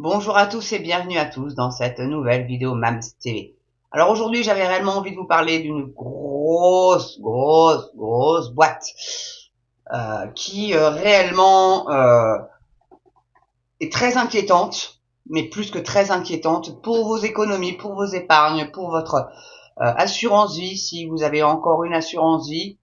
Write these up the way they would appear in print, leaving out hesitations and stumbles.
Bonjour à tous et bienvenue à tous dans cette nouvelle vidéo Mams TV. Alors aujourd'hui, j'avais réellement envie de vous parler d'une grosse boîte qui réellement est très inquiétante, mais plus que très inquiétante pour vos économies, pour vos épargnes, pour votre assurance vie, si vous avez encore une assurance vie.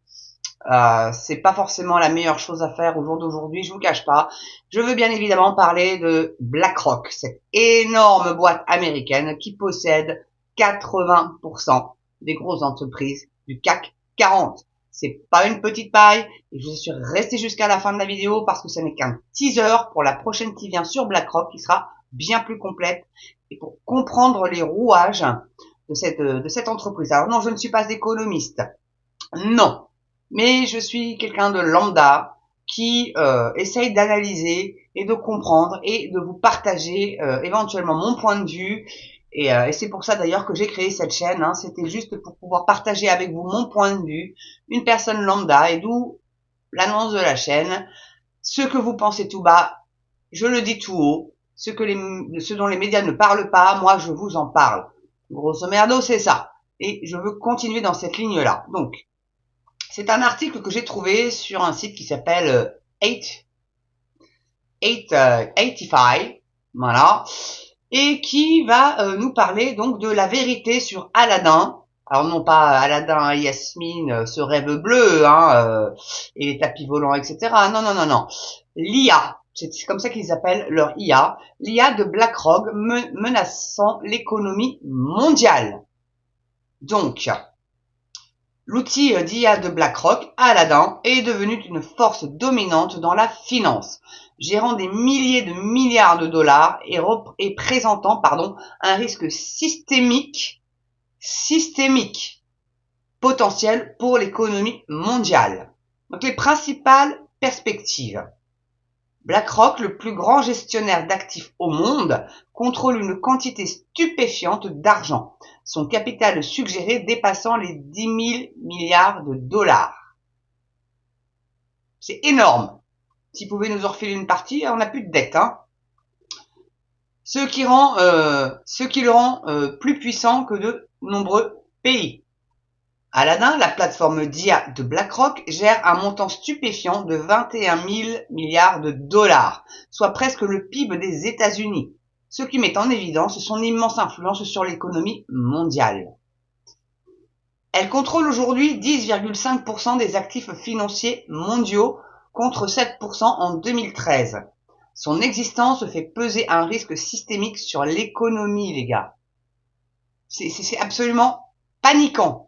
C'est pas forcément la meilleure chose à faire au jour d'aujourd'hui, je vous cache pas. Je veux bien évidemment parler de BlackRock, cette énorme boîte américaine qui possède 80% des grosses entreprises du CAC 40. C'est pas une petite paille et je suis resté jusqu'à la fin de la vidéo parce que ce n'est qu'un teaser pour la prochaine qui vient sur BlackRock qui sera bien plus complète et pour comprendre les rouages de cette entreprise. Alors non, je ne suis pas économiste. Non. Mais je suis quelqu'un de lambda qui essaye d'analyser et de comprendre et de vous partager éventuellement mon point de vue. Et c'est pour ça d'ailleurs que j'ai créé cette chaîne. Hein. C'était juste pour pouvoir partager avec vous mon point de vue, une personne lambda, et d'où l'annonce de la chaîne. Ce que vous pensez tout bas, je le dis tout haut. Ce dont les médias ne parlent pas, moi je vous en parle. Grosso merdo, c'est ça. Et je veux continuer dans cette ligne-là. Donc, c'est un article que j'ai trouvé sur un site qui s'appelle 85, voilà, et qui va nous parler donc de la vérité sur Aladdin. Alors non pas Aladdin et Yasmine, ce rêve bleu, et les tapis volants, etc. Non, non, non, non. L'IA, c'est comme ça qu'ils appellent leur IA, l'IA de BlackRock menaçant l'économie mondiale. Donc, l'outil d'IA de BlackRock, Aladdin, est devenu une force dominante dans la finance, gérant des milliers de milliards de dollars et présentant un risque systémique potentiel pour l'économie mondiale. Donc les principales perspectives. BlackRock, le plus grand gestionnaire d'actifs au monde, contrôle une quantité stupéfiante d'argent, son capital suggéré dépassant les 10 000 milliards de dollars. C'est énorme. S'ils pouvaient nous en refiler une partie, on n'a plus de dette. Hein. Ce qui le rend plus puissant que de nombreux pays. Aladdin, la plateforme d'IA de BlackRock, gère un montant stupéfiant de 21 000 milliards de dollars, soit presque le PIB des États-Unis, ce qui met en évidence son immense influence sur l'économie mondiale. Elle contrôle aujourd'hui 10,5% des actifs financiers mondiaux contre 7% en 2013. Son existence fait peser un risque systémique sur l'économie, les gars. C'est absolument paniquant.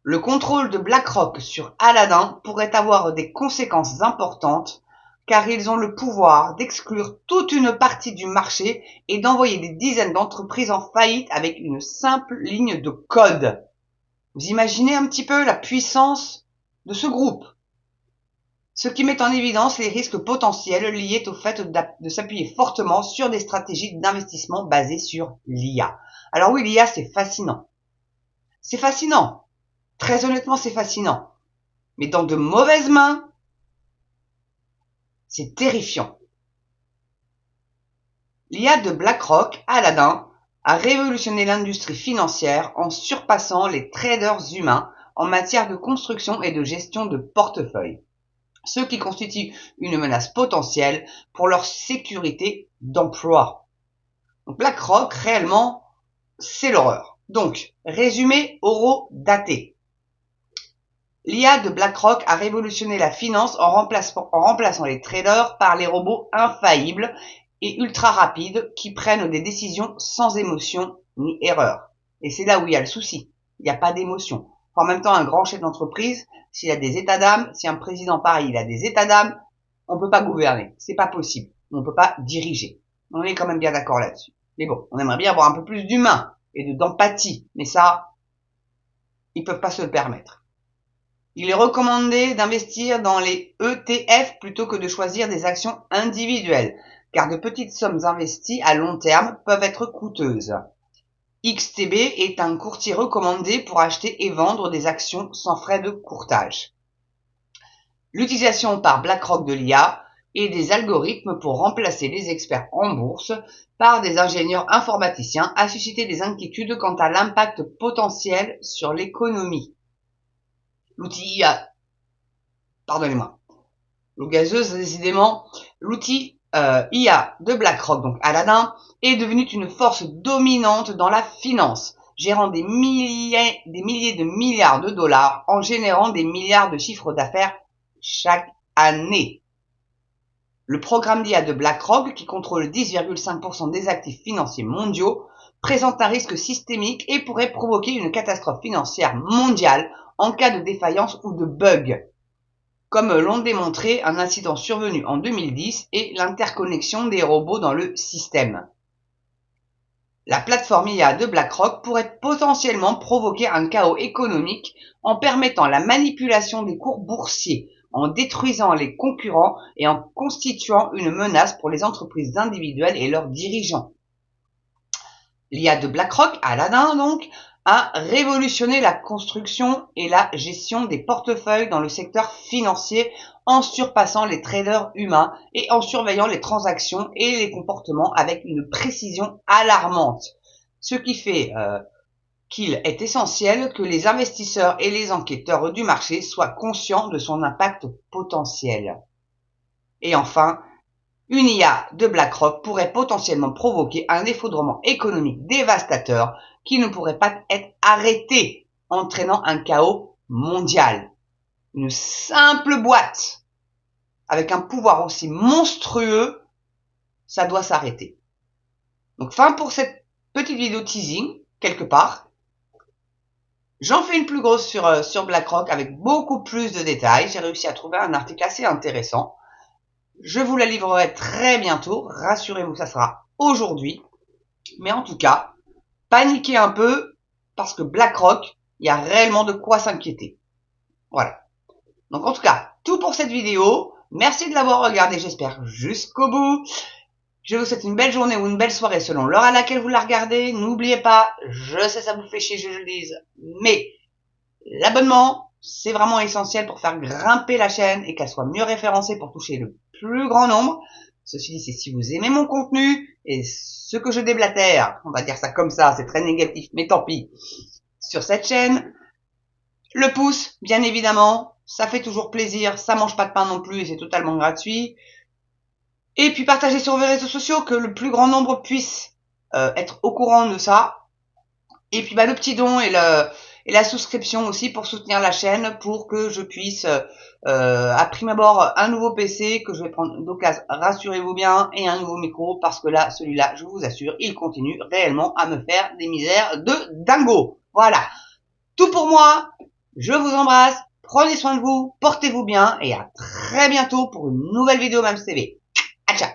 Le contrôle de BlackRock sur Aladdin pourrait avoir des conséquences importantes car ils ont le pouvoir d'exclure toute une partie du marché et d'envoyer des dizaines d'entreprises en faillite avec une simple ligne de code. Vous imaginez un petit peu la puissance de ce groupe, ce qui met en évidence les risques potentiels liés au fait de s'appuyer fortement sur des stratégies d'investissement basées sur l'IA. Alors oui, l'IA, c'est fascinant. C'est fascinant. Très honnêtement, c'est fascinant. Mais dans de mauvaises mains, c'est terrifiant. L'IA de BlackRock, Aladdin, a révolutionné l'industrie financière en surpassant les traders humains en matière de construction et de gestion de portefeuille, ce qui constitue une menace potentielle pour leur sécurité d'emploi. Donc BlackRock, réellement, c'est l'horreur. Donc, résumé oro-daté. L'IA de BlackRock a révolutionné la finance en remplaçant les traders par les robots infaillibles et ultra rapides qui prennent des décisions sans émotion ni erreur. Et c'est là où il y a le souci. Il n'y a pas d'émotion. En même temps, un grand chef d'entreprise, s'il a des états d'âme, si un président pareil, il a des états d'âme, on peut pas gouverner. C'est pas possible. On peut pas diriger. On est quand même bien d'accord là-dessus. Mais bon, on aimerait bien avoir un peu plus d'humain et d'empathie. Mais ça, ils peuvent pas se le permettre. Il est recommandé d'investir dans les ETF plutôt que de choisir des actions individuelles, car de petites sommes investies à long terme peuvent être coûteuses. XTB est un courtier recommandé pour acheter et vendre des actions sans frais de courtage. L'utilisation par BlackRock de l'IA et des algorithmes pour remplacer les experts en bourse par des ingénieurs informaticiens a suscité des inquiétudes quant à l'impact potentiel sur l'économie. L'outil IA, pardonnez-moi, l'eau gazeuse, décidément, l'outil IA de BlackRock, donc Aladdin, est devenu une force dominante dans la finance, gérant des milliers de milliards de dollars en générant des milliards de chiffres d'affaires chaque année. Le programme d'IA de BlackRock, qui contrôle 10,5% des actifs financiers mondiaux, présente un risque systémique et pourrait provoquer une catastrophe financière mondiale en cas de défaillance ou de bug, comme l'ont démontré un incident survenu en 2010 et l'interconnexion des robots dans le système. La plateforme IA de BlackRock pourrait potentiellement provoquer un chaos économique en permettant la manipulation des cours boursiers, en détruisant les concurrents et en constituant une menace pour les entreprises individuelles et leurs dirigeants. L'IA de BlackRock, Aladdin donc, a révolutionné la construction et la gestion des portefeuilles dans le secteur financier en surpassant les traders humains et en surveillant les transactions et les comportements avec une précision alarmante. Ce qui fait qu'il est essentiel que les investisseurs et les enquêteurs du marché soient conscients de son impact potentiel. Et enfin, une IA de BlackRock pourrait potentiellement provoquer un effondrement économique dévastateur qui ne pourrait pas être arrêté, entraînant un chaos mondial. Une simple boîte avec un pouvoir aussi monstrueux, ça doit s'arrêter. Donc fin pour cette petite vidéo teasing, quelque part. J'en fais une plus grosse sur BlackRock avec beaucoup plus de détails. J'ai réussi à trouver un article assez intéressant. Je vous la livrerai très bientôt. Rassurez-vous, ça sera aujourd'hui. Mais en tout cas, paniquez un peu parce que BlackRock, il y a réellement de quoi s'inquiéter. Voilà. Donc en tout cas, tout pour cette vidéo. Merci de l'avoir regardé, j'espère, jusqu'au bout. Je vous souhaite une belle journée ou une belle soirée selon l'heure à laquelle vous la regardez. N'oubliez pas, je sais ça vous fait chier, je le dise, mais l'abonnement, c'est vraiment essentiel pour faire grimper la chaîne et qu'elle soit mieux référencée pour toucher le plus grand nombre. Ceci dit, c'est si vous aimez mon contenu et ce que je déblatère, on va dire ça comme ça, c'est très négatif, mais tant pis, sur cette chaîne. Le pouce, bien évidemment, ça fait toujours plaisir, ça mange pas de pain non plus et c'est totalement gratuit. Et puis partagez sur vos réseaux sociaux, que le plus grand nombre puisse être au courant de ça. Et puis le petit don et la souscription aussi pour soutenir la chaîne, pour que je puisse à prime abord un nouveau PC que je vais prendre d'occasion, rassurez-vous bien, et un nouveau micro, parce que là, celui-là, je vous assure, il continue réellement à me faire des misères de dingo. Voilà, tout pour moi, je vous embrasse, prenez soin de vous, portez-vous bien, et à très bientôt pour une nouvelle vidéo MamsTV. Ciao.